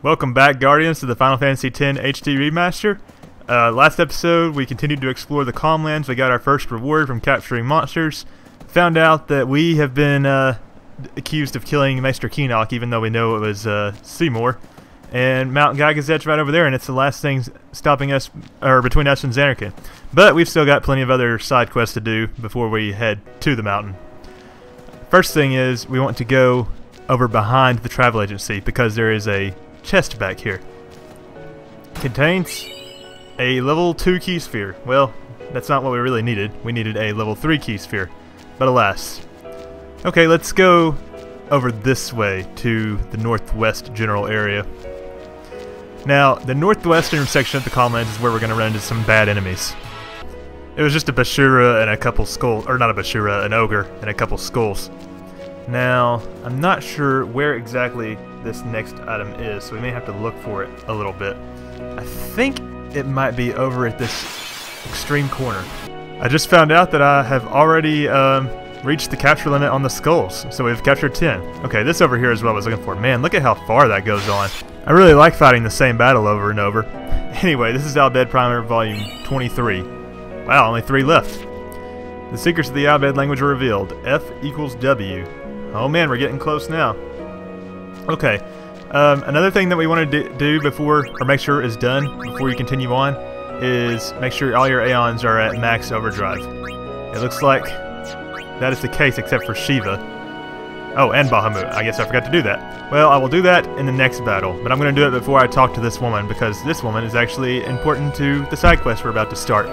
Welcome back, Guardians, to the Final Fantasy X HD Remaster. Last episode, we continued to explore the Calmlands. We got our first reward from capturing monsters. Found out that we have been accused of killing Maester Keenock, even though we know it was Seymour. And Mount Gygazet's right over there, and it's the last thing stopping us, or between us and Zanarkand. But we've still got plenty of other side quests to do before we head to the mountain. First thing is, we want to go over behind the travel agency, because there is a chest back here. Contains a level 2 key sphere. Well, that's not what we really needed. We needed a level 3 key sphere. But alas. Okay, let's go over this way to the northwest general area. Now, the northwestern section of the Calmlands is where we're going to run into some bad enemies. It was just a Bashura and a couple skulls, or not a Bashura, an ogre and a couple skulls. Now, I'm not sure where exactly this next item is, so we may have to look for it a little bit. I think it might be over at this extreme corner. I just found out that I have already reached the capture limit on the skulls, so we've captured 10. Okay, this over here is what I was looking for. Man, look at how far that goes on. I really like fighting the same battle over and over. Anyway, this is Al Bhed Primer Volume 23. Wow, only 3 left. The secrets of the Al Bhed language are revealed. F equals W. Oh man, we're getting close now. Okay, another thing that we want to do before, or make sure is done before you continue on, is make sure all your aeons are at max overdrive. It looks like that is the case except for Shiva. Oh, and Bahamut. I guess I forgot to do that. Well, I will do that in the next battle, but I'm going to do it before I talk to this woman, because this woman is actually important to the side quest we're about to start.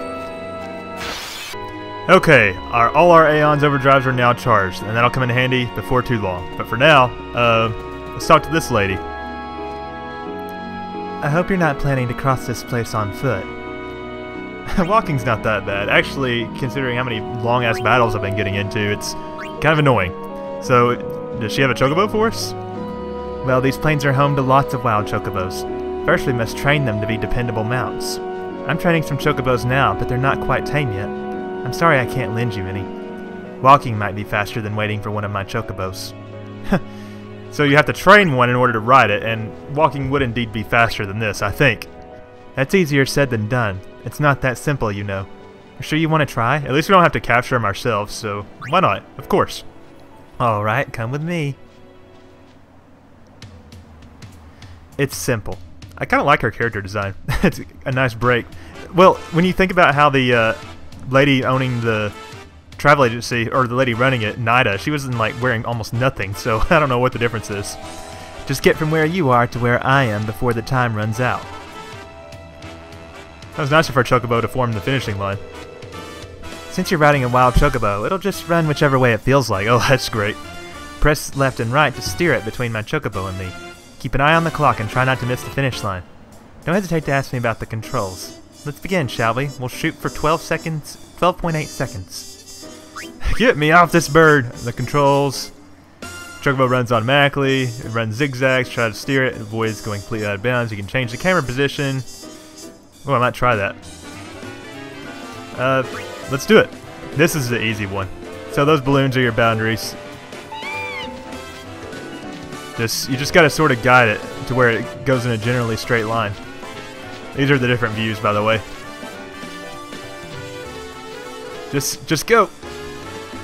Okay, all our aeons overdrives are now charged, and that'll come in handy before too long. But for now, let's talk to this lady. I hope you're not planning to cross this place on foot. Walking's not that bad. Actually, considering how many long-ass battles I've been getting into, it's kind of annoying. So, does she have a chocobo for us? Well, these plains are home to lots of wild chocobos. First, we must train them to be dependable mounts. I'm training some chocobos now, but they're not quite tame yet. I'm sorry I can't lend you any. Walking might be faster than waiting for one of my chocobos. So you have to train one in order to ride it, and walking would indeed be faster than this, I think. That's easier said than done. It's not that simple, you know. You sure you want to try? At least we don't have to capture them ourselves, so why not? Of course. Alright, come with me. It's simple. I kind of like her character design. It's a nice break. Well, when you think about how the lady owning the travel agency, or the lady running it, Nida, she was like wearing almost nothing, so I don't know what the difference is. Just get from where you are to where I am before the time runs out. That was nice of her chocobo to form the finishing line. Since you're riding a wild chocobo, it'll just run whichever way it feels like. Oh, that's great. Press left and right to steer it between my chocobo and me. Keep an eye on the clock and try not to miss the finish line. Don't hesitate to ask me about the controls. Let's begin, shall we? We'll shoot for 12.8 seconds. Get me off this bird! The controls. Chocobo runs automatically. It runs zigzags. Try to steer it. It avoids going completely out of bounds. You can change the camera position. Oh, I might try that. Let's do it. This is the easy one. So those balloons are your boundaries. You just gotta sort of guide it to where it goes in a generally straight line. These are the different views, by the way. Just go.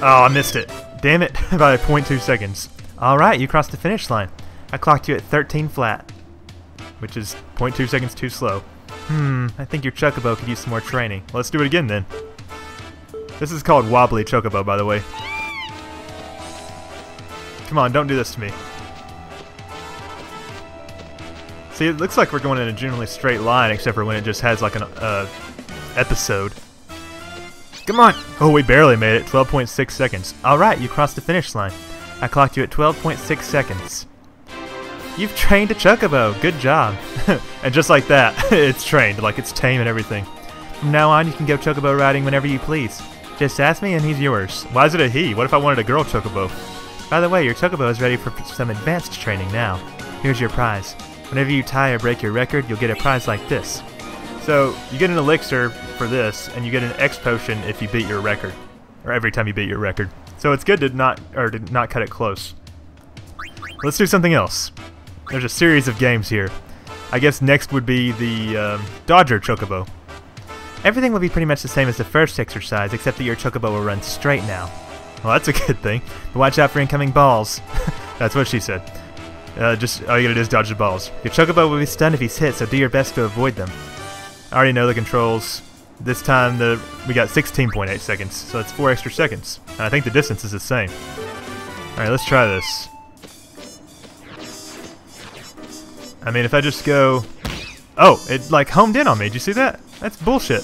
Oh, I missed it. Damn it, by 0.2 seconds. Alright, you crossed the finish line. I clocked you at 13 flat, which is 0.2 seconds too slow. I think your chocobo could use some more training. Well, let's do it again then. This is called wobbly chocobo, by the way. Come on, don't do this to me. See, it looks like we're going in a generally straight line, except for when it just has like an episode. Come on! Oh, we barely made it. 12.6 seconds. Alright, you crossed the finish line. I clocked you at 12.6 seconds. You've trained a chocobo. Good job. And just like that, it's trained, like it's tame and everything. From now on, you can go chocobo riding whenever you please. Just ask me and he's yours. Why is it a he? What if I wanted a girl chocobo? By the way, your chocobo is ready for some advanced training now. Here's your prize. Whenever you tie or break your record, you'll get a prize like this. So, you get an elixir for this, and you get an X potion if you beat your record. Or every time you beat your record. So it's good to not cut it close. Let's do something else. There's a series of games here. I guess next would be the Dodger Chocobo. Everything will be pretty much the same as the first exercise, except that your Chocobo will run straight now. Well, that's a good thing. But watch out for incoming balls. That's what she said. Just all you gotta do is dodge the balls. Your Chocobo will be stunned if he's hit, so do your best to avoid them. I already know the controls. This time we got 16.8 seconds, so it's 4 extra seconds. And I think the distance is the same. Alright, let's try this. I mean, if I just go... Oh, it like homed in on me. Did you see that? That's bullshit.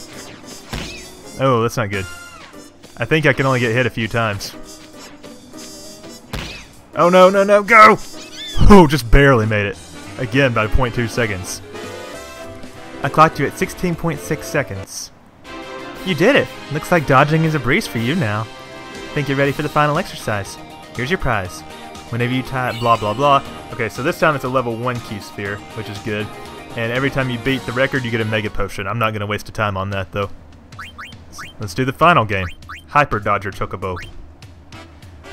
Oh, that's not good. I think I can only get hit a few times. Oh no, no, no, go! Oh, just barely made it. Again, by 0.2 seconds. I clocked you at 16.6 seconds. You did it! Looks like dodging is a breeze for you now. Think you're ready for the final exercise. Here's your prize. Whenever you type blah blah blah. Okay, so this time it's a level 1 key sphere, which is good. And every time you beat the record, you get a Mega Potion. I'm not going to waste time on that, though. Let's do the final game. Hyper Dodger Chocobo.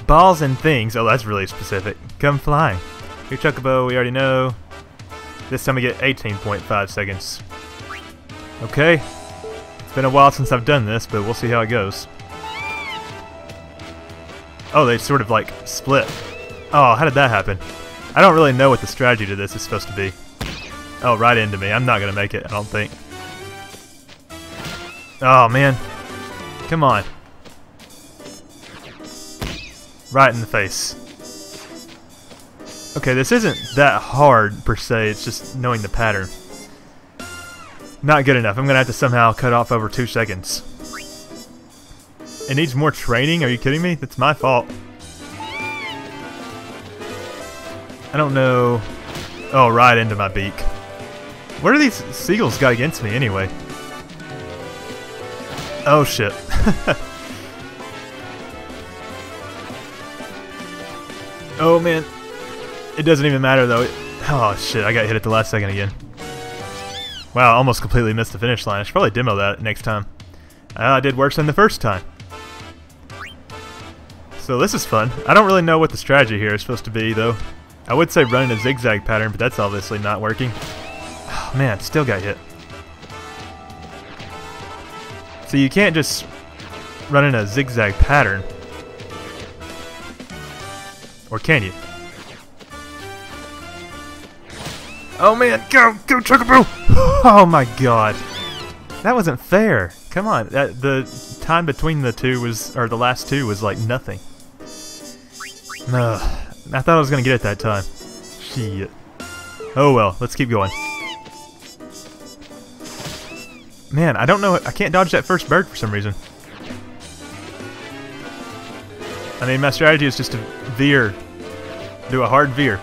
Balls and things. Oh, that's really specific. Come flying. Your Chocobo, we already know. This time we get 18.5 seconds. Okay. It's been a while since I've done this, but we'll see how it goes. Oh, they sort of like split. Oh, how did that happen? I don't really know what the strategy to this is supposed to be. Oh, right into me. I'm not going to make it, I don't think. Oh, man. Come on. Right in the face. Okay, this isn't that hard, per se. It's just knowing the pattern. Not good enough. I'm going to have to somehow cut off over 2 seconds. It needs more training? Are you kidding me? That's my fault. I don't know... Oh, right into my beak. What are these seagulls got against me, anyway? Oh, shit. Oh, man. It doesn't even matter, though. Oh, shit. I got hit at the last second again. Wow, almost completely missed the finish line. I should probably demo that next time. I did worse than the first time. So this is fun. I don't really know what the strategy here is supposed to be, though. I would say running a zigzag pattern, but that's obviously not working. Oh, man, still got hit. So you can't just run in a zigzag pattern. Or can you? Oh man, go! Go Chocobo! Oh my god. That wasn't fair. Come on, the time between the two was, or the last two was like nothing. Ugh. I thought I was gonna get it that time. Shit. Oh well, let's keep going. Man, I don't know, I can't dodge that first bird for some reason. I mean, my strategy is just to veer. Do a hard veer.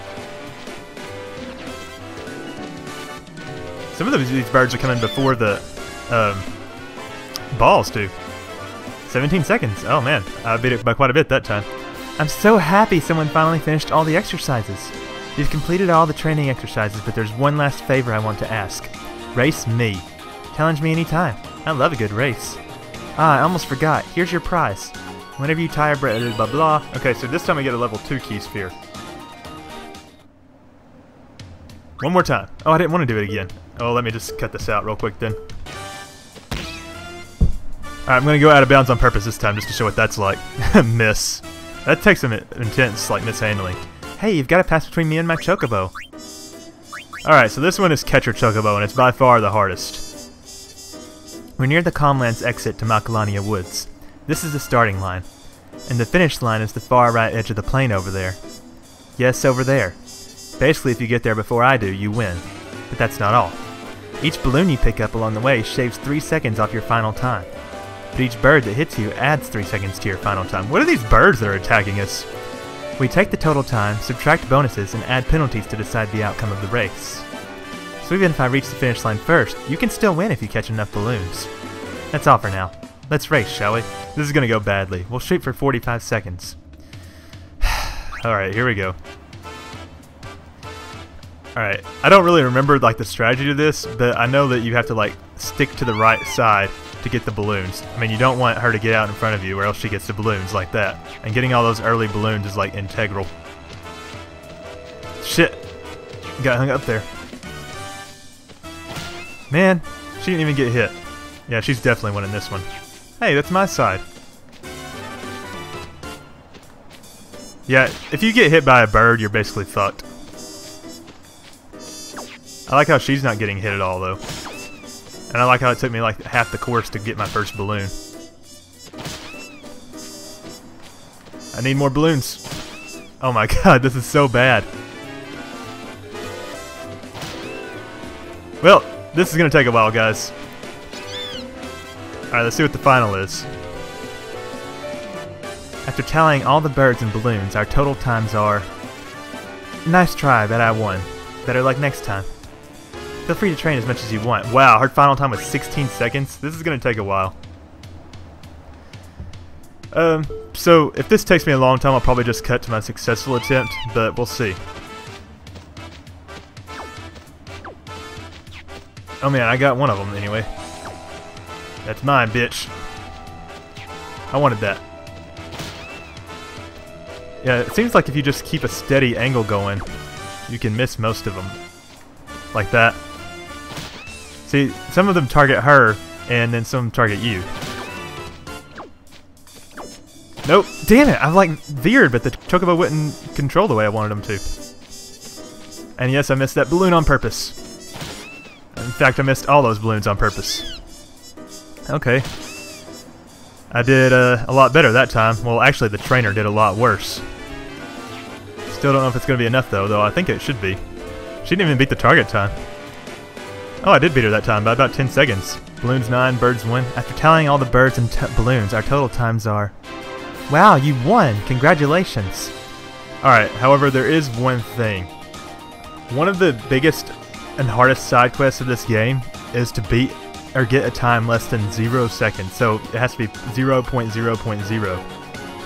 Some of these birds are coming before the balls, too. 17 seconds. Oh, man. I beat it by quite a bit that time. I'm so happy someone finally finished all the exercises. You've completed all the training exercises, but there's one last favor I want to ask. Race me. Challenge me anytime. I love a good race. Ah, I almost forgot. Here's your prize. Whenever you tire blah blah blah. Okay, so this time we get a level 2 key sphere. One more time. Oh, I didn't want to do it again. Oh, let me just cut this out real quick then. Alright, I'm going to go out of bounds on purpose this time just to show what that's like. Miss. That takes some intense, like, mishandling. Hey, you've got to pass between me and my Chocobo. Alright, so this one is Catcher Chocobo, and it's by far the hardest. We're near the Calmlands exit to Macalania Woods. This is the starting line. And the finish line is the far right edge of the plain over there. Yes, over there. Basically, if you get there before I do, you win. But that's not all. Each balloon you pick up along the way shaves 3 seconds off your final time. But each bird that hits you adds 3 seconds to your final time. What are these birds that are attacking us? We take the total time, subtract bonuses, and add penalties to decide the outcome of the race. So even if I reach the finish line first, you can still win if you catch enough balloons. That's all for now. Let's race, shall we? This is gonna go badly. We'll shoot for 45 seconds. Alright, here we go. Alright, I don't really remember like the strategy to this, but I know that you have to like stick to the right side to get the balloons. I mean, you don't want her to get out in front of you or else she gets the balloons like that. And getting all those early balloons is like integral. Shit. Got hung up there. Man, she didn't even get hit. Yeah, she's definitely winning this one. Hey, that's my side. Yeah, if you get hit by a bird, you're basically fucked. I like how she's not getting hit at all, though. And I like how it took me like half the course to get my first balloon. I need more balloons. Oh my god, this is so bad. Well, this is gonna take a while, guys. Alright, let's see what the final is. After tallying all the birds and balloons, our total times are... Nice try, bet I won. Better luck next time. Feel free to train as much as you want. Wow, her final time was 16 seconds. This is gonna take a while. So if this takes me a long time, I'll probably just cut to my successful attempt, but we'll see. Oh man, I got one of them anyway. That's mine, bitch. I wanted that. Yeah, it seems like if you just keep a steady angle going, you can miss most of them. Like that. See, some of them target her, and then some target you. Nope. Damn it! I've like veered, but the Chocobo wouldn't control the way I wanted him to. And yes, I missed that balloon on purpose. In fact, I missed all those balloons on purpose. Okay. I did a lot better that time. Well, actually, the trainer did a lot worse. Still don't know if it's going to be enough, though I think it should be. She didn't even beat the target time. Oh, I did beat her that time by about 10 seconds. Balloons 9, birds 1. After tallying all the birds and balloons, our total times are... Wow, you won! Congratulations! Alright, however, there is one thing. One of the biggest and hardest side quests of this game is to beat or get a time less than 0 seconds. So it has to be 0.0.0.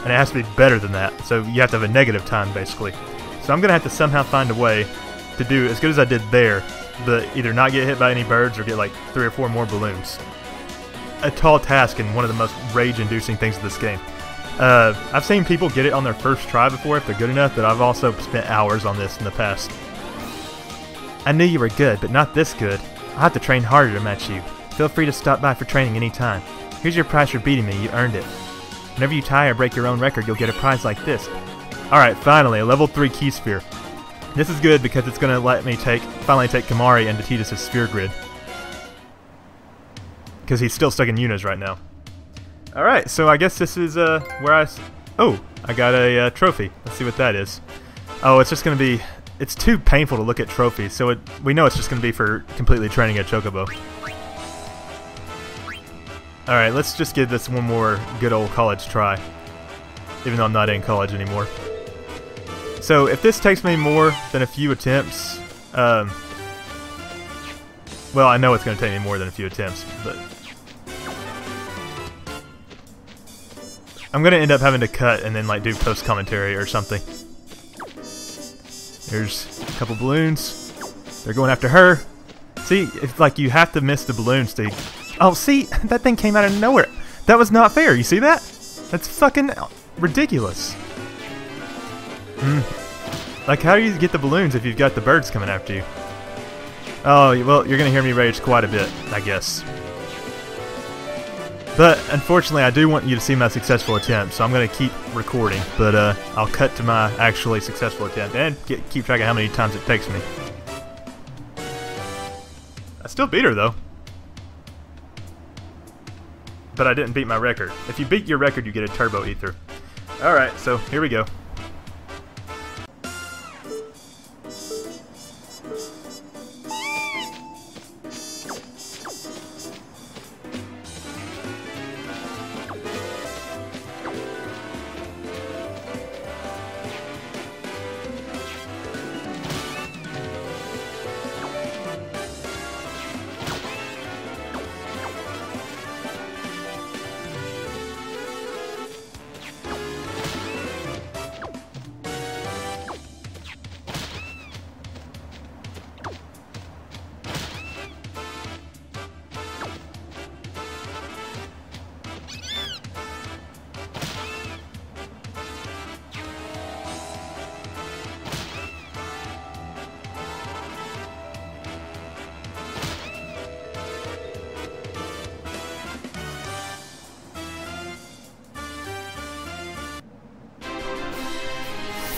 And it has to be better than that. So you have to have a negative time, basically. So I'm going to have to somehow find a way to do as good as I did there, but either not get hit by any birds or get like 3 or 4 more balloons. A tall task and one of the most rage-inducing things of this game. I've seen people get it on their first try before if they're good enough, but I've also spent hours on this in the past. I knew you were good, but not this good. I'll have to train harder to match you. Feel free to stop by for training anytime. Here's your prize for beating me, you earned it. Whenever you tie or break your own record, you'll get a prize like this. Alright, finally, a level 3 key sphere. This is good because it's going to let me finally take Kamari into Tidus' sphere grid. Because he's still stuck in Yuna's right now. Alright, so I guess this is where I got a trophy. Let's see what that is. Oh, it's just going to be... It's too painful to look at trophies, so we know it's just going to be for completely training a Chocobo. Alright, let's just give this one more good old college try. Even though I'm not in college anymore. So, if this takes me more than a few attempts... well, I know it's going to take me more than a few attempts, but... I'm going to end up having to cut and then like do post-commentary or something. There's a couple balloons. They're going after her. See, it's like you have to miss the balloons to... Oh, see? That thing came out of nowhere. That was not fair. You see that? That's fucking ridiculous. Like, how do you get the balloons if you've got the birds coming after you? Oh, well, you're going to hear me rage quite a bit, I guess. But, unfortunately, I do want you to see my successful attempt, so I'm going to keep recording. But, I'll cut to my actually successful attempt and keep track of how many times it takes me. I still beat her, though. But I didn't beat my record. If you beat your record, you get a turbo ether. Alright, so here we go.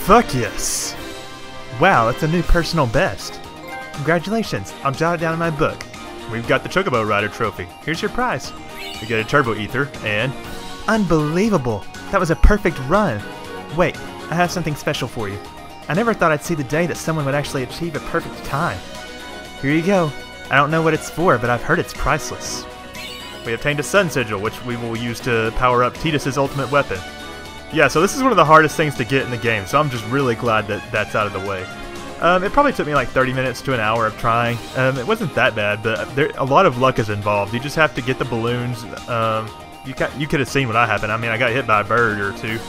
Fuck yes! Wow, that's a new personal best. Congratulations, I'll jot it down in my book. We've got the Chocobo Rider trophy. Here's your prize. You get a turbo ether and... Unbelievable! That was a perfect run! Wait, I have something special for you. I never thought I'd see the day that someone would actually achieve a perfect time. Here you go. I don't know what it's for, but I've heard it's priceless. We obtained a Sun Sigil, which we will use to power up Tidus's ultimate weapon. Yeah, so this is one of the hardest things to get in the game, so I'm just really glad that that's out of the way. It probably took me like 30 minutes to an hour of trying. It wasn't that bad, but a lot of luck is involved. You just have to get the balloons. You could have seen what happened. I mean, I got hit by a bird or two.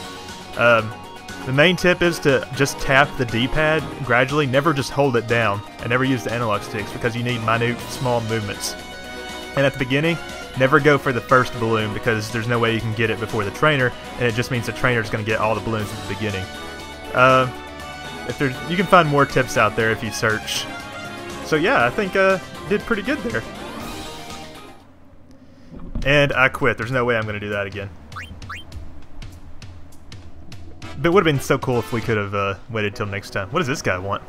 The main tip is to just tap the D-pad gradually. Never just hold it down, and never use the analog sticks because you need minute, small movements. And at the beginning, never go for the first balloon because there's no way you can get it before the trainer, and it just means the trainer's going to get all the balloons at the beginning. You can find more tips out there if you search. So yeah, I think did pretty good there. And I quit. There's no way I'm going to do that again. But it would have been so cool if we could have waited till next time. What does this guy want?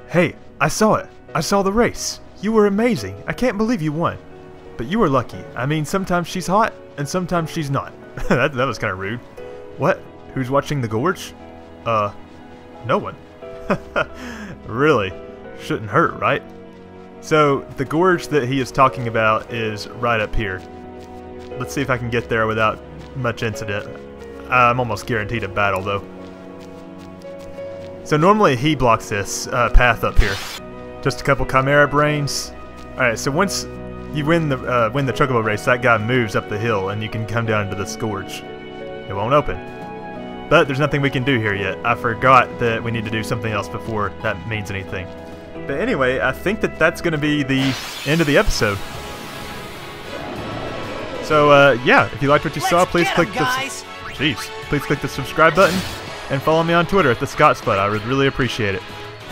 Hey, I saw it. I saw the race. You were amazing. I can't believe you won. But you were lucky. I mean, sometimes she's hot, and sometimes she's not. that was kind of rude. What? Who's watching the gorge? No one. Really? Shouldn't hurt, right? So, the gorge that he is talking about is right up here. Let's see if I can get there without much incident. I'm almost guaranteed a battle, though. So normally he blocks this path up here. Just a couple Chimera Brains. Alright, so once you win the Chocobo race, that guy moves up the hill, and you can come down into this gorge. It won't open. But there's nothing we can do here yet. I forgot that we need to do something else before that means anything. But anyway, I think that that's going to be the end of the episode. So, yeah, if you liked what you saw, please click please click the subscribe button and follow me on Twitter at TheScottSpot. I would really appreciate it.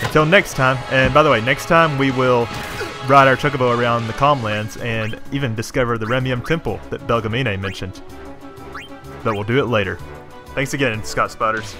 Until next time, and by the way, next time we will ride our Chocobo around the Calmlands and even discover the Remium Temple that Belgamine mentioned. But we'll do it later. Thanks again, Scott Spotters.